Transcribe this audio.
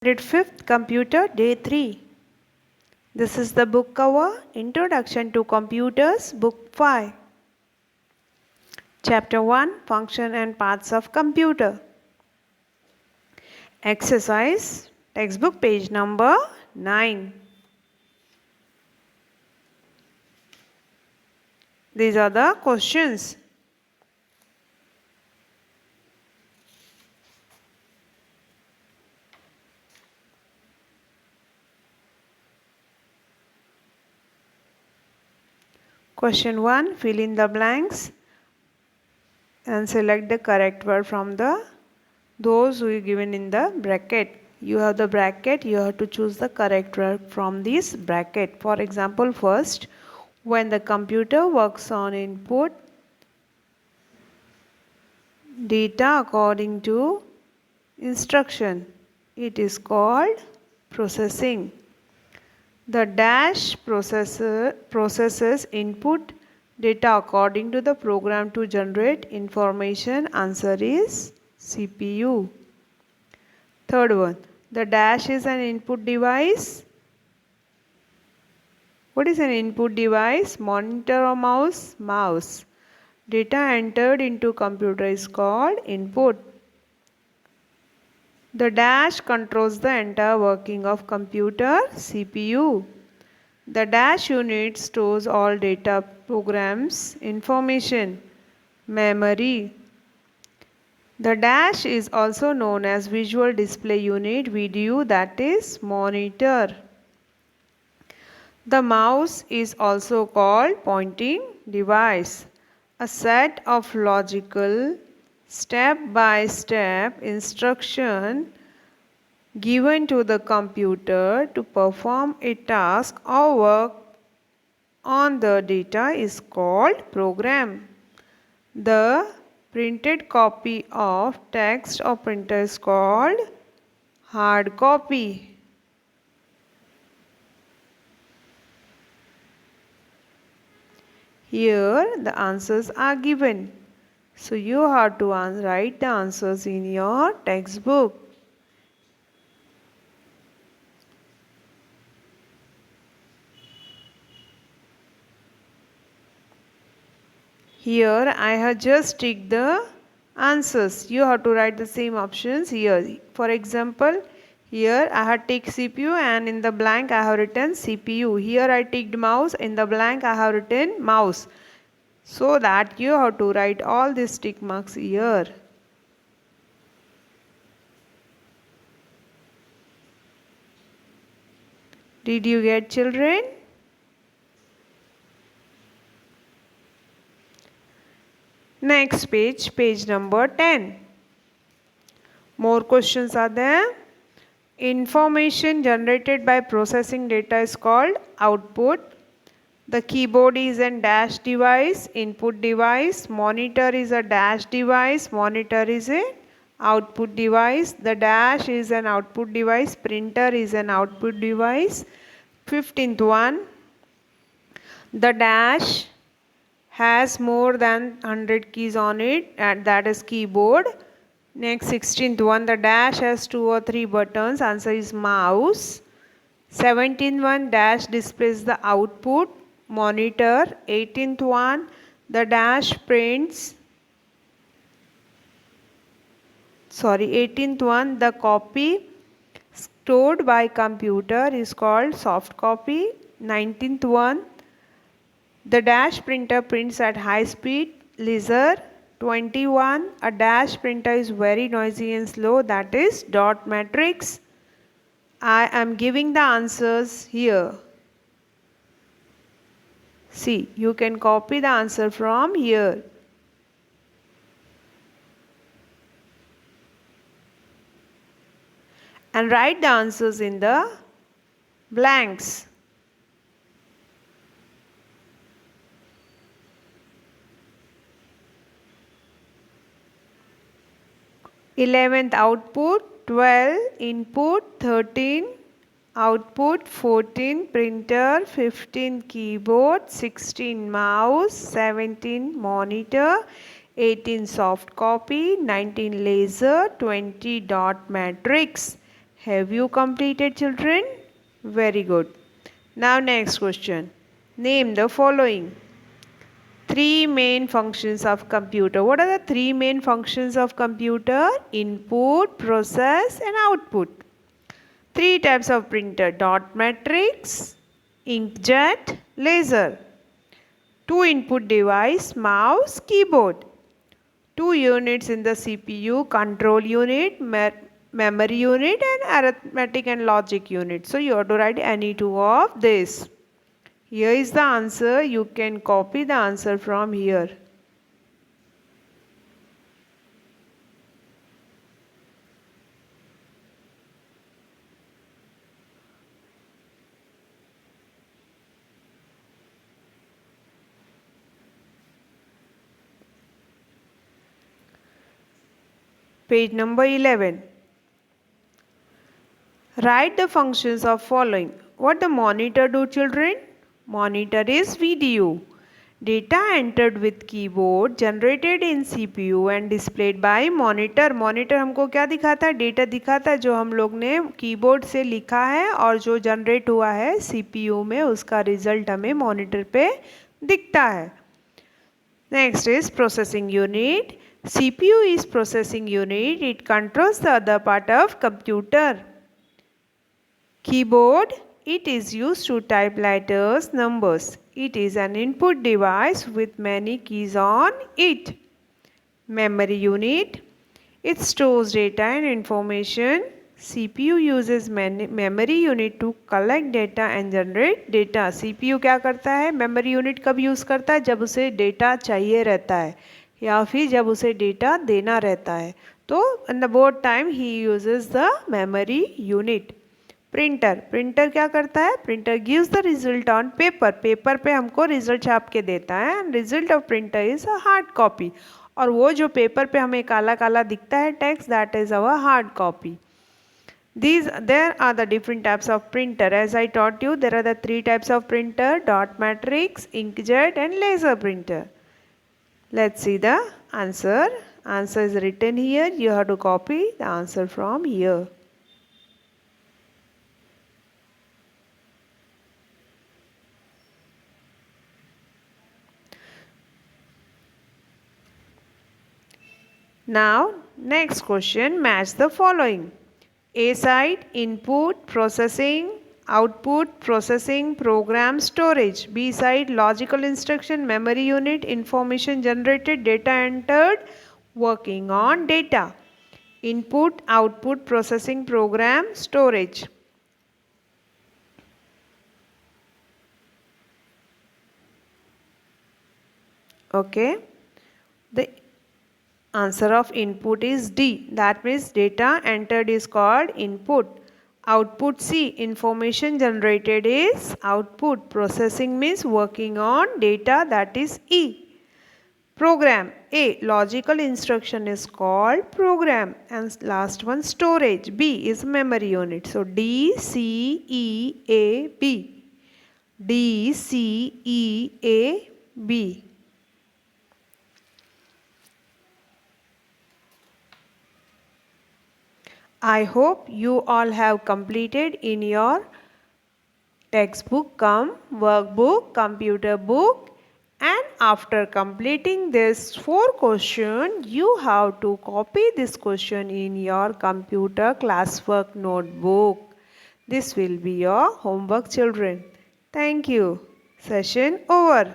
Grade 5th Computer Day 3. This is the book cover, Introduction to Computers, Book 5. Chapter 1, Function and Parts of Computer. Exercise, textbook page number 9. These are the questions. Question 1, fill in the blanks and select the correct word from those who are given in the bracket. You have the bracket, you have to choose the correct word from this bracket. For example, first, when the computer works on input data according to instruction, it is called processing. The dash processes input data according to the program to generate information. Answer is CPU. Third one, the dash is an input device. What is an input device? Monitor or mouse? Mouse. Data entered into computer is called input. The dash controls the entire working of computer, CPU. The dash unit stores all data, programs, information, memory. The dash is also known as visual display unit, VDU, that is monitor. The mouse is also called pointing device. A set of logical step-by-step instruction given to the computer to perform a task or work on the data is called program. The printed copy of text or printer is called hard copy. Here the answers are given. So you have to write the answers in your textbook. Here I have just ticked the answers. You have to write the same options here. For example, here I have ticked CPU and in the blank I have written CPU. Here I ticked mouse, in the blank I have written mouse. So that you have to write all these tick marks here. Did you get, children? Next page, page number 10. More questions are there. Information generated by processing data is called output. The keyboard is a dash device, input device. Monitor is a dash device, monitor is a output device. The dash is an output device, printer is an output device. 15th one, the dash has more than 100 keys on it, and that is keyboard. Next, 16th one, the dash has 2 or 3 buttons. Answer is mouse. 17th one, dash displays the output, monitor. 18th one, the dash prints. 18th one, the copy stored by computer is called soft copy. 19th one, the dash printer prints at high speed, laser. 21, a dash printer is very noisy and slow, that is dot matrix. I am giving the answers here. See, you can copy the answer from here. And write the answers in the blanks. Eleventh output, 12 input, 13 output, 14 printer, 15 keyboard, 16 mouse, 17 monitor, 18 soft copy, 19 laser, 20 dot matrix. Have you completed, children? Very good. Now next question. Name the following. Three main functions of computer. What are the three main functions of computer? Input, process and output. Three types of printer. Dot matrix, inkjet, laser. Two input device, mouse, keyboard. Two units in the CPU, control unit, memory unit and arithmetic and logic unit. So you have to write any two of this. Here is the answer. You can copy the answer from here. Page number 11. Write the functions of following. What the monitor do, children? Monitor is video. Data entered with keyboard, generated in CPU and displayed by monitor. Monitor हमको क्या दिखाता है? Data दिखाता है जो हम लोग ने कीबोर्ड से लिखा है और जो जनरेट हुआ है CPU में, उसका रिजल्ट हमें मॉनिटर पे दिखता है. Next is processing unit. CPU is processing unit. It controls the other part of computer. Keyboard, it is used to type letters, numbers. It is an input device with many keys on it. Memory unit, it stores data and information. CPU uses memory unit to collect data and generate data. CPU क्या करता है? Memory unit कब use करता है? जब उसे data चाहिए रहता है या फिर जब उसे data देना रहता है. तो in the both time he uses the memory unit. Printer, printer क्या करता है? Printer gives the result on paper. Paper पे हमको रिजल्ट छाप के देता है. And result of printer is a hard copy. और वो जो पेपर पे हमें काला काला दिखता है text, that is our hard copy. There are the different types of printer. As I taught you, there are the three types of printer: dot matrix, inkjet and laser printer. Let's see the answer. Answer is written here. You have to copy the answer from here. Now, next question, match the following. A side, input, processing, output, processing, program, storage. B side, logical instruction, memory unit, information generated, data entered, working on data. Input, output, processing, program, storage. Okay. The answer of input is D. That means data entered is called input. Output C. Information generated is output. Processing means working on data, that is E. Program A. Logical instruction is called program. And last one, storage. B is memory unit. So D, C, E, A, B. D, C, E, A, B. I hope you all have completed in your textbook cum workbook, computer book, and after completing this 4 question, you have to copy this question in your computer classwork notebook. This will be your homework, children. Thank you. Session over.